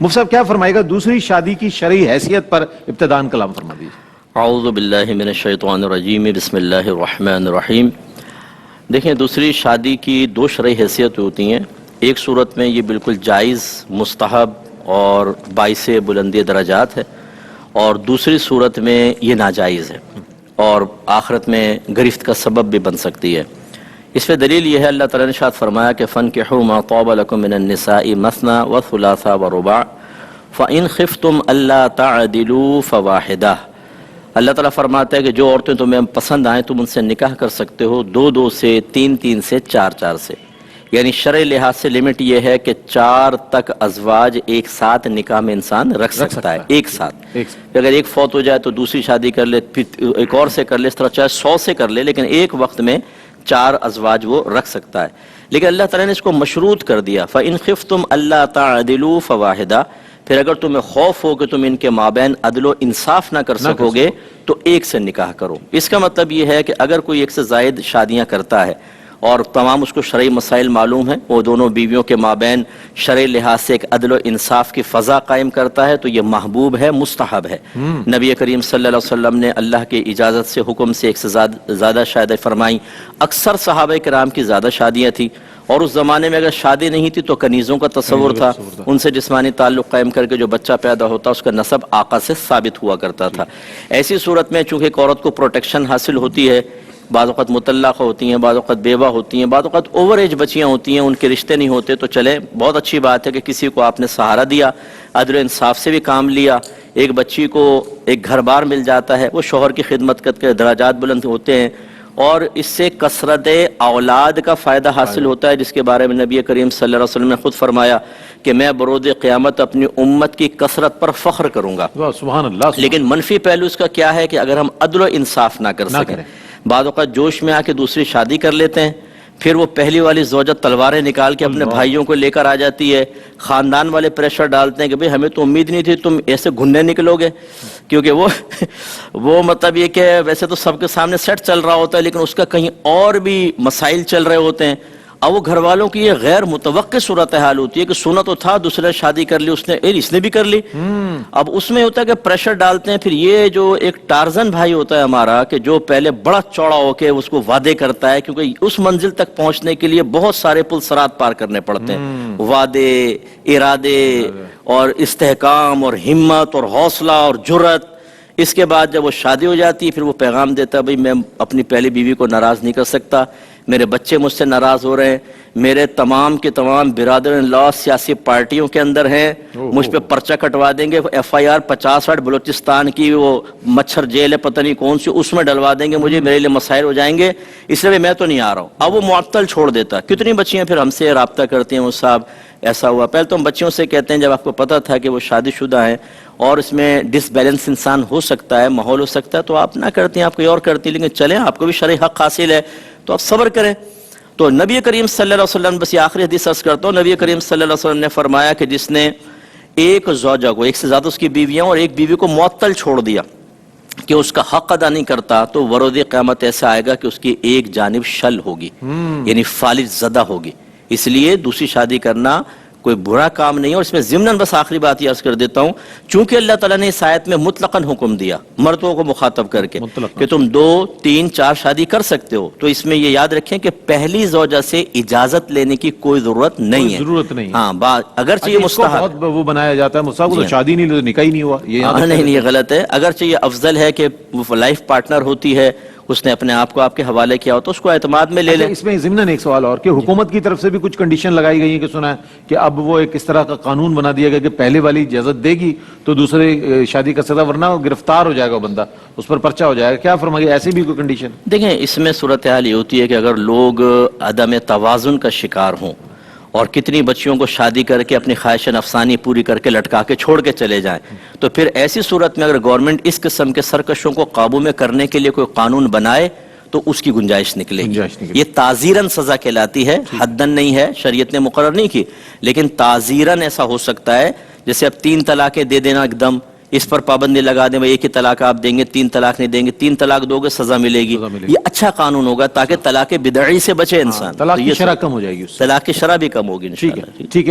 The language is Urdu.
مفتی صاحب کیا فرمائے گا دوسری شادی کی شرعی حیثیت پر ابتداءً کلام فرما دیجیے۔ اعوذ باللہ من الشیطان الرجیم، بسم اللہ الرحمن الرحیم۔ دیکھیں، دوسری شادی کی دو شرعی حیثیت ہوتی ہیں۔ ایک صورت میں یہ بالکل جائز، مستحب اور باعث بلندی درجات ہے، اور دوسری صورت میں یہ ناجائز ہے اور آخرت میں گرفت کا سبب بھی بن سکتی ہے۔ اس پہ دلیل یہ ہے، اللہ تعالیٰ نے ارشاد فرمایا کہ فَانكِحُوا مَا طَابَ لَكُم مِّنَ النِّسَاءِ مَثْنَىٰ وَثُلَاثَ وَرُبَاعَ فَإِنْ خِفْتُمْ أَلَّا تَعْدِلُوا فَوَاحِدَةً۔ اللہ تعالیٰ فرماتا ہے کہ جو عورتیں تمہیں پسند آئیں تم ان سے نکاح کر سکتے ہو، دو دو سے، تین تین سے، چار چار سے۔ یعنی شرعی لحاظ سے لمٹ یہ ہے کہ 4 تک ازواج ایک ساتھ نکاح میں انسان رکھ سکتا ہے، ایک ساتھ۔ اگر ایک فوت ہو جائے تو دوسری شادی کر لے، پھر ایک اور سے کر لے، اس طرح چاہے 100 سے کر لے، لیکن ایک وقت میں 4 ازواج وہ رکھ سکتا ہے۔ لیکن اللہ تعالیٰ نے اس کو مشروط کر دیا، فَإِنْ خِفْتُمْ أَلَّا تَعْدِلُوا فَوَاحِدَةً۔ پھر اگر تمہیں خوف ہو کہ تم ان کے مابین عدل و انصاف نہ کر سکو گے تو ایک سے نکاح کرو۔ اس کا مطلب یہ ہے کہ اگر کوئی ایک سے زائد شادیاں کرتا ہے اور تمام اس کو شرعی مسائل معلوم ہیں، وہ دونوں بیویوں کے مابین شرعی لحاظ سے ایک عدل و انصاف کی فضا قائم کرتا ہے تو یہ محبوب ہے، مستحب ہے۔ نبی کریم صلی اللہ علیہ وسلم نے اللہ کی اجازت سے، حکم سے ایک سے زیادہ شادی فرمائی۔ اکثر صحابہ کرام کی زیادہ شادیاں تھیں، اور اس زمانے میں اگر شادی نہیں تھی تو کنیزوں کا تصور تھا، ان سے جسمانی تعلق قائم کر کے جو بچہ پیدا ہوتا اس کا نسب آقا سے ثابت ہوا کرتا تھا۔ ایسی صورت میں چونکہ ایک عورت کو پروٹیکشن حاصل ہوتی ہے، بعض اوقات مطلقہ ہوتی ہیں، بعض اوقات بیوہ ہوتی ہیں، بعض اوقات اوور ایج بچیاں ہوتی ہیں، ان کے رشتے نہیں ہوتے، تو چلے بہت اچھی بات ہے کہ کسی کو آپ نے سہارا دیا، عدل و انصاف سے بھی کام لیا، ایک بچی کو ایک گھر بار مل جاتا ہے، وہ شوہر کی خدمت کر کے درجات بلند ہوتے ہیں، اور اس سے کثرت اولاد کا فائدہ حاصل ہوتا ہے، جس کے بارے میں نبی کریم صلی اللہ علیہ وسلم نے خود فرمایا کہ میں بروز قیامت اپنی امت کی کثرت پر فخر کروں گا۔ سبحان اللہ۔ لیکن منفی پہلو اس کا کیا ہے کہ اگر ہم عدل و انصاف نہ کر سکیں، بعض اوقات جوش میں آ کے دوسری شادی کر لیتے ہیں، پھر وہ پہلی والی زوجہ تلواریں نکال کے اپنے بھائیوں کو لے کر آ جاتی ہے، خاندان والے پریشر ڈالتے ہیں کہ بھئی ہمیں تو امید نہیں تھی تم ایسے گھننے نکلو گے، کیونکہ وہ مطلب یہ کہ ویسے تو سب کے سامنے سیٹ چل رہا ہوتا ہے لیکن اس کا کہیں اور بھی مسائل چل رہے ہوتے ہیں۔ اب وہ گھر والوں کی یہ غیر متوقع صورتحال ہوتی ہے کہ سنا تو تھا دوسرے شادی کر لی اس نے بھی کر لی، اب اس میں ہوتا ہے کہ پریشر ڈالتے ہیں۔ پھر یہ جو ایک ٹارزن بھائی ہوتا ہے ہمارا کہ جو پہلے بڑا چوڑا ہو کے اس کو وعدے کرتا ہے، کیونکہ اس منزل تک پہنچنے کے لیے بہت سارے پل صراط پار کرنے پڑتے ہیں، وعدے، ارادے اور استحکام اور ہمت اور حوصلہ اور جرأت۔ اس کے بعد جب وہ شادی ہو جاتی ہے پھر وہ پیغام دیتا ہے، بھئی میں اپنی پہلی بیوی کو ناراض نہیں کر سکتا، میرے بچے مجھ سے ناراض ہو رہے ہیں، میرے تمام کے تمام برادر ان لا سیاسی پارٹیوں کے اندر ہیں، مجھ پہ پرچہ کٹوا دیں گے، FIR 50-60 بلوچستان کی وہ مچھر جیل ہے پتہ نہیں کون سی، اس میں ڈلوا دیں گے مجھے، میرے لیے مسائل ہو جائیں گے، اس لیے میں تو نہیں آ رہا ہوں۔ اب وہ معطل چھوڑ دیتا ہے۔ کتنی بچیاں پھر ہم سے رابطہ کرتی ہیں، وہ صاحب ایسا ہوا۔ پہلے تو ہم بچیوں سے کہتے ہیں جب آپ کو پتہ تھا کہ وہ شادی شدہ ہیں اور اس میں ڈس بیلنس انسان ہو سکتا ہے، ماحول ہو سکتا ہے، تو آپ نہ کرتی ہیں، آپ کوئی اور کرتی ہیں، لیکن چلیں آپ کو بھی شرعی حق حاصل ہے تو آپ صبر کریں۔ تو نبی کریم صلی اللہ علیہ وسلم، بس یہ آخری حدیث عرض کرتا ہوں، نبی کریم صلی اللہ علیہ وسلم نے فرمایا کہ جس نے ایک زوجہ کو، ایک سے زیادہ اس کی بیویاں اور ایک بیوی کو معطل چھوڑ دیا کہ اس کا حق ادا نہیں کرتا، تو وروز قیامت ایسا آئے گا کہ اس کی ایک جانب شل ہوگی، یعنی فالج زدہ ہوگی۔ اس لیے دوسری شادی کرنا کوئی برا کام نہیں ہے۔ اور اس میں ضمناً بس آخری بات یہ عرض کر دیتا ہوں، چونکہ اللہ تعالیٰ نے اس آیت میں مطلقاً حکم دیا مردوں کو مخاطب کر کے کہ تم 2، 3، 4 شادی کر سکتے ہو، تو اس میں یہ یاد رکھیں کہ پہلی زوجہ سے اجازت لینے کی کوئی ضرورت نہیں ہے۔ ہاں، اگرچہ یہ مستحب وہ بنایا جاتا ہے مستحب، تو شادی نہیں، نکاح ہی نہیں ہوا، نہیں، یہ غلط ہے۔ اگرچہ یہ افضل ہے کہ وہ لائف پارٹنر ہوتی ہے، اس نے اپنے آپ کو آپ کے حوالے کیا ہو تو اس کو اعتماد میں لے لیں۔ اس میں ضمناً ایک سوال اور کہ حکومت کی طرف سے بھی کچھ کنڈیشن لگائی گئی ہیں کہ سنا ہے کہ اب وہ ایک اس طرح کا قانون بنا دیا گیا کہ پہلے والی اجازت دے گی تو دوسرے شادی کر سکتا، ورنہ گرفتار ہو جائے گا بندہ، اس پر پرچہ ہو جائے گا۔ کیا فرمائیے، ایسی بھی کوئی کنڈیشن؟ دیکھیں، اس میں صورتحال یہ ہوتی ہے کہ اگر لوگ عدم توازن کا شکار ہوں اور کتنی بچیوں کو شادی کر کے اپنی خواہش نفسانی پوری کر کے لٹکا کے چھوڑ کے چلے جائیں، تو پھر ایسی صورت میں اگر گورنمنٹ اس قسم کے سرکشوں کو قابو میں کرنے کے لیے کوئی قانون بنائے تو اس کی گنجائش نکلے گی۔ یہ تعزیراً سزا کہلاتی ہے، حداً نہیں ہے، شریعت نے مقرر نہیں کی، لیکن تعزیراً ایسا ہو سکتا ہے، جیسے اب 3 طلاقیں دے دینا ایک دم، اس پر پابندی لگا دیں، ایک ہی طلاق آپ دیں گے، 3 طلاق نہیں دیں گے، 3 طلاق دو گے سزا ملے گی۔ یہ اچھا قانون ہوگا تاکہ طلاق بدعی سے بچے انسان، طلاق کی شرح کم ہو جائے گی، طلاق کی شرح بھی کم ہوگی انشاءاللہ۔ ٹھیک ہے۔